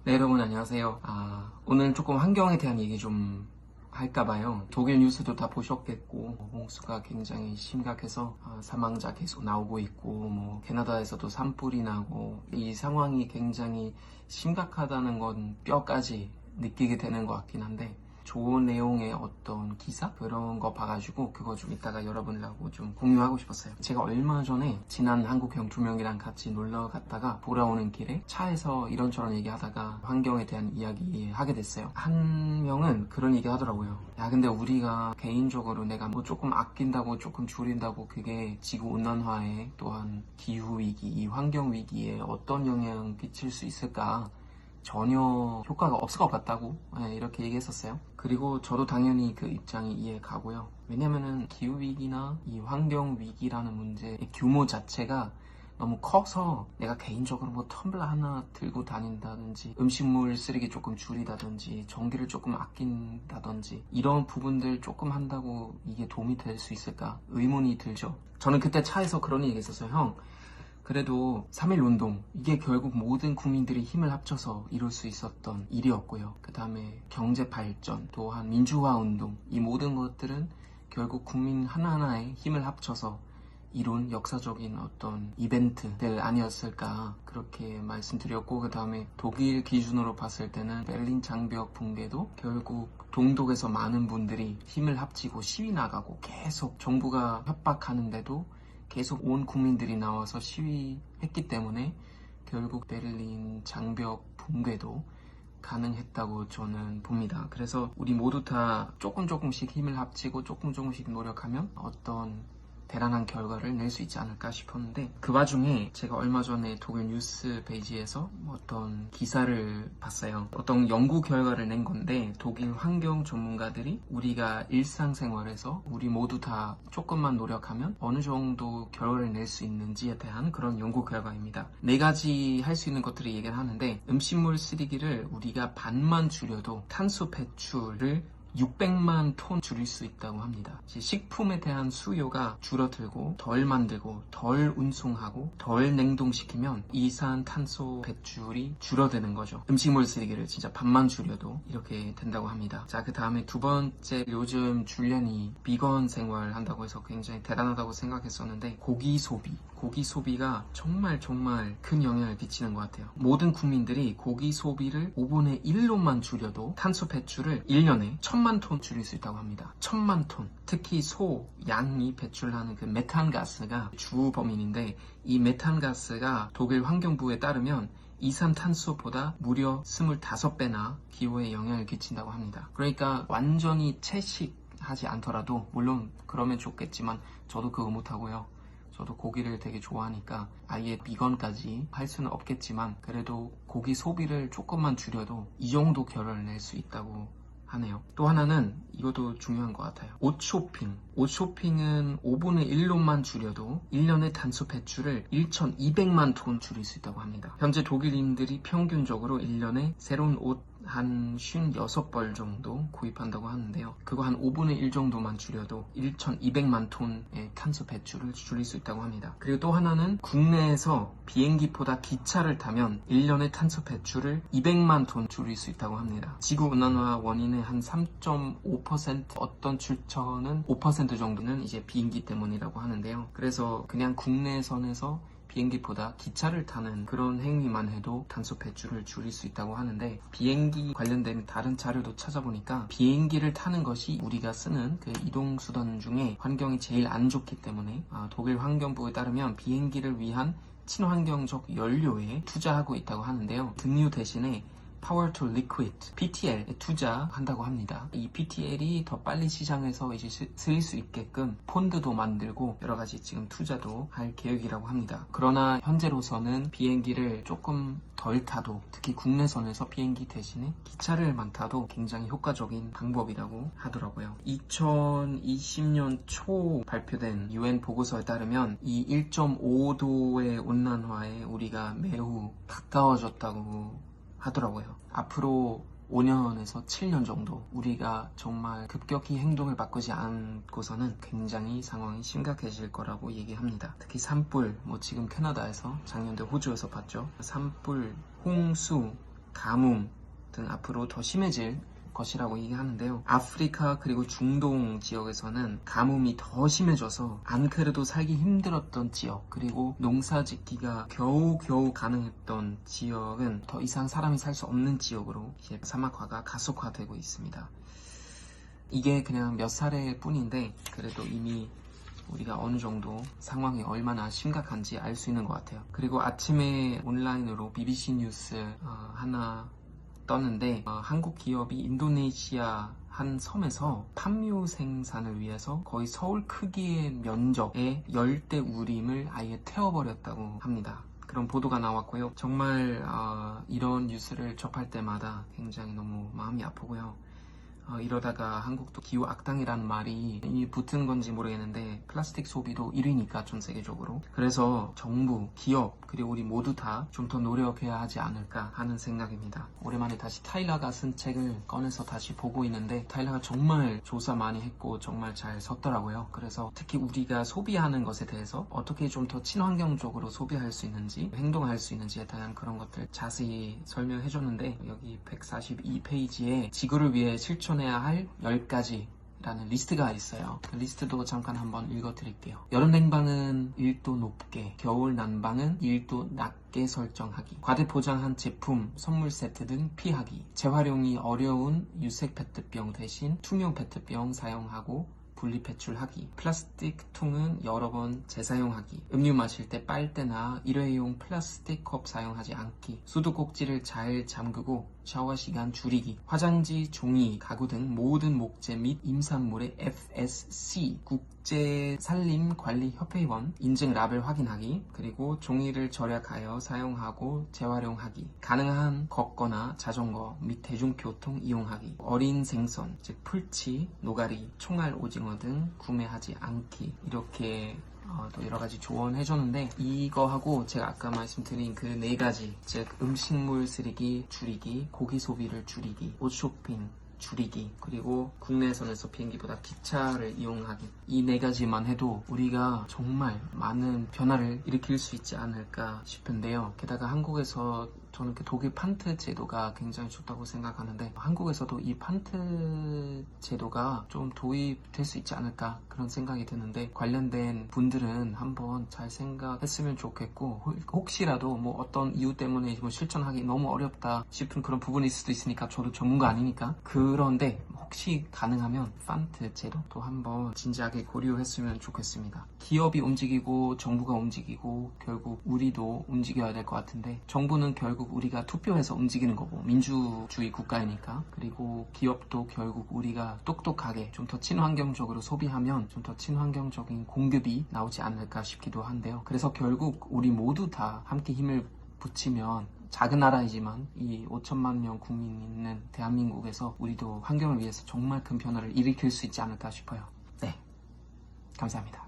네, 여러분 안녕하세요. 오늘 조금 환경에 대한 얘기 좀 할까봐요. 독일 뉴스도 다 보셨겠고 홍수가 굉장히 심각해서 사망자 계속 나오고 있고 캐나다에서도 산불이 나고 이 상황이 굉장히 심각하다는 건 뼈까지 느끼게 되는 것 같긴 한데 좋은 내용의 어떤 기사? 그런 거 봐가지고 그거 좀 이따가 여러분들하고 좀 공유하고 싶었어요. 제가 얼마 전에 친한 한국 형 2명이랑 같이 놀러 갔다가 돌아오는 길에 차에서 이런저런 얘기하다가 환경에 대한 이야기 하게 됐어요. 한 명은 그런 얘기 하더라고요. 야, 근데 우리가 개인적으로 내가 조금 아낀다고 조금 줄인다고 그게 지구온난화에 또한 기후위기, 이 환경위기에 어떤 영향을 끼칠 수 있을까? 전혀 효과가 없을 것 같다고 이렇게 얘기했었어요. 그리고 저도 당연히 그 입장이 이해 가고요. 왜냐면은 기후위기나 이 환경위기라는 문제의 규모 자체가 너무 커서 내가 개인적으로 텀블러 하나 들고 다닌다든지 음식물 쓰레기 조금 줄이다든지 전기를 조금 아낀다든지 이런 부분들 조금 한다고 이게 도움이 될 수 있을까 의문이 들죠. 저는 그때 차에서 그런 얘기 했었어요. 형, 그래도 3.1 운동, 이게 결국 모든 국민들이 힘을 합쳐서 이룰 수 있었던 일이었고요. 그 다음에 경제 발전, 또한 민주화 운동, 이 모든 것들은 결국 국민 하나하나의 힘을 합쳐서 이룬 역사적인 어떤 이벤트들 아니었을까 그렇게 말씀드렸고, 그 다음에 독일 기준으로 봤을 때는 베를린 장벽 붕괴도 결국 동독에서 많은 분들이 힘을 합치고 시위 나가고 계속 정부가 협박하는데도 계속 온 국민들이 나와서 시위했기 때문에 결국 베를린 장벽 붕괴도 가능했다고 저는 봅니다. 그래서 우리 모두 다 조금씩 힘을 합치고 조금씩 노력하면 어떤 대단한 결과를 낼 수 있지 않을까 싶었는데, 그 와중에 제가 얼마 전에 독일 뉴스 페이지에서 어떤 기사를 봤어요. 어떤 연구 결과를 낸 건데, 독일 환경 전문가들이 우리가 일상생활에서 우리 모두 다 조금만 노력하면 어느 정도 결과를 낼 수 있는지에 대한 그런 연구 결과입니다. 4가지 할 수 있는 것들을 얘기를 하는데, 음식물 쓰레기를 우리가 반만 줄여도 탄소 배출을 600만 톤 줄일 수 있다고 합니다. 식품에 대한 수요가 줄어들고 덜 만들고 덜 운송하고 덜 냉동시키면 이산탄소 배출이 줄어드는 거죠. 음식물 쓰레기를 진짜 반만 줄여도 이렇게 된다고 합니다. 자, 그 다음에 2번째, 요즘 줄리안이 비건 생활 한다고 해서 굉장히 대단하다고 생각했었는데, 고기 소비가 정말 큰 영향을 끼치는 것 같아요. 모든 국민들이 고기 소비를 5분의 1로만 줄여도 탄소 배출을 1년에 1000만 톤 줄일 수 있다고 합니다. 1000만 톤. 특히 소, 양이 배출하는 그 메탄가스가 주 범인인데, 이 메탄가스가 독일 환경부에 따르면 이산탄소보다 무려 25배나 기후에 영향을 끼친다고 합니다. 그러니까 완전히 채식하지 않더라도, 물론 그러면 좋겠지만 저도 그거 못하고요. 저도 고기를 되게 좋아하니까 아예 비건까지 할 수는 없겠지만, 그래도 고기 소비를 조금만 줄여도 이 정도 결과를 낼 수 있다고 하네요. 또 하나는 이것도 중요한 것 같아요. 옷 쇼핑은 5분의 1로만 줄여도 1년의 탄소 배출을 1200만 톤 줄일 수 있다고 합니다. 현재 독일인들이 평균적으로 1년에 새로운 옷 한 56벌 정도 구입한다고 하는데요. 그거 한 5분의 1 정도만 줄여도 1200만 톤의 탄소 배출을 줄일 수 있다고 합니다. 그리고 또 하나는 국내에서 비행기보다 기차를 타면 1년의 탄소 배출을 200만 톤 줄일 수 있다고 합니다. 지구온난화 원인의 한 3.5%, 어떤 출처는 5% 정도는 이제 비행기 때문이라고 하는데요. 그래서 그냥 국내선에서 비행기보다 기차를 타는 그런 행위만 해도 탄소 배출을 줄일 수 있다고 하는데, 비행기 관련된 다른 자료도 찾아보니까 비행기를 타는 것이 우리가 쓰는 그 이동수단 중에 환경이 제일 안 좋기 때문에 독일 환경부에 따르면 비행기를 위한 친환경적 연료에 투자하고 있다고 하는데요. 등유 대신에 Power to Liquid, PTL에 투자한다고 합니다. 이 PTL이 더 빨리 시장에서 이제 쓰일 수 있게끔 폰드도 만들고 여러 가지 지금 투자도 할 계획이라고 합니다. 그러나 현재로서는 비행기를 조금 덜 타도, 특히 국내선에서 비행기 대신에 기차를만 타도 굉장히 효과적인 방법이라고 하더라고요. 2020년 초 발표된 UN 보고서에 따르면 이 1.5도의 온난화에 우리가 매우 가까워졌다고 하더라고요. 앞으로 5년에서 7년 정도 우리가 정말 급격히 행동을 바꾸지 않고서는 굉장히 상황이 심각해질 거라고 얘기합니다. 특히 산불, 지금 캐나다에서, 작년에 호주에서 봤죠. 산불, 홍수, 가뭄 등 앞으로 더 심해질 것이라고 얘기하는데요. 아프리카 그리고 중동 지역에서는 가뭄이 더 심해져서 안 그래도 살기 힘들었던 지역, 그리고 농사 짓기가 겨우겨우 가능했던 지역은 더 이상 사람이 살 수 없는 지역으로 이제 사막화가 가속화되고 있습니다. 이게 그냥 몇 사례일 뿐인데 그래도 이미 우리가 어느 정도 상황이 얼마나 심각한지 알 수 있는 것 같아요. 그리고 아침에 온라인으로 BBC 뉴스 하나 떴는데 한국 기업이 인도네시아 한 섬에서 팜유 생산을 위해서 거의 서울 크기의 면적의 열대우림을 아예 태워버렸다고 합니다. 그런 보도가 나왔고요. 정말 이런 뉴스를 접할 때마다 굉장히 너무 마음이 아프고요. 이러다가 한국도 기후 악당이라는 말이 이미 붙은 건지 모르겠는데 플라스틱 소비도 1위니까 전 세계적으로. 그래서 정부, 기업, 그리고 우리 모두 다 좀 더 노력해야 하지 않을까 하는 생각입니다. 오랜만에 다시 타일러가 쓴 책을 꺼내서 다시 보고 있는데 타일러가 정말 조사 많이 했고 정말 잘 썼더라고요. 그래서 특히 우리가 소비하는 것에 대해서 어떻게 좀 더 친환경적으로 소비할 수 있는지, 행동할 수 있는지에 대한 그런 것들 자세히 설명해 줬는데 여기 142페이지에 지구를 위해 실천해야 할 10가지 라는 리스트가 있어요. 그 리스트도 잠깐 한번 읽어드릴게요. 여름 냉방은 1도 높게, 겨울 난방은 1도 낮게 설정하기, 과대 포장한 제품, 선물 세트 등 피하기, 재활용이 어려운 유색 페트병 대신 투명 페트병 사용하고 분리 배출하기, 플라스틱 통은 여러 번 재사용하기, 음료 마실 때 빨대나 일회용 플라스틱 컵 사용하지 않기, 수도꼭지를 잘 잠그고 샤워 시간 줄이기, 화장지, 종이, 가구 등 모든 목재 및 임산물의 FSC 국제산림관리협회원 인증 라벨 확인하기, 그리고 종이를 절약하여 사용하고 재활용하기, 가능한 걷거나 자전거 및 대중교통 이용하기, 어린 생선, 즉 풀치, 노가리, 총알 오징어 등 구매하지 않기, 이렇게 또 여러가지 조언해줬는데 이거하고 제가 아까 말씀드린 그 4가지, 즉 음식물 쓰레기 줄이기, 고기 소비를 줄이기, 옷 쇼핑 줄이기, 그리고 국내선에서 비행기보다 기차를 이용하기, 이 4가지만 해도 우리가 정말 많은 변화를 일으킬 수 있지 않을까 싶은데요. 게다가 한국에서 저는 그 독일 판트 제도가 굉장히 좋다고 생각하는데 한국에서도 이 판트 제도가 좀 도입될 수 있지 않을까 그런 생각이 드는데 관련된 분들은 한번 잘 생각했으면 좋겠고, 혹시라도 뭐 어떤 이유 때문에 뭐 실천하기 너무 어렵다 싶은 그런 부분일 수도 있으니까 저도 전문가 아니니까, 그런데 혹시 가능하면 판트 제도도 한번 진지하게 고려했으면 좋겠습니다. 기업이 움직이고 정부가 움직이고 결국 우리도 움직여야 될 것 같은데, 정부는 결국 우리가 투표해서 움직이는 거고 민주주의 국가이니까, 그리고 기업도 결국 우리가 똑똑하게 좀 더 친환경적으로 소비하면 좀 더 친환경적인 공급이 나오지 않을까 싶기도 한데요. 그래서 결국 우리 모두 다 함께 힘을 붙이면 작은 나라이지만 이 5천만 명 국민이 있는 대한민국에서 우리도 환경을 위해서 정말 큰 변화를 일으킬 수 있지 않을까 싶어요. 네, 감사합니다.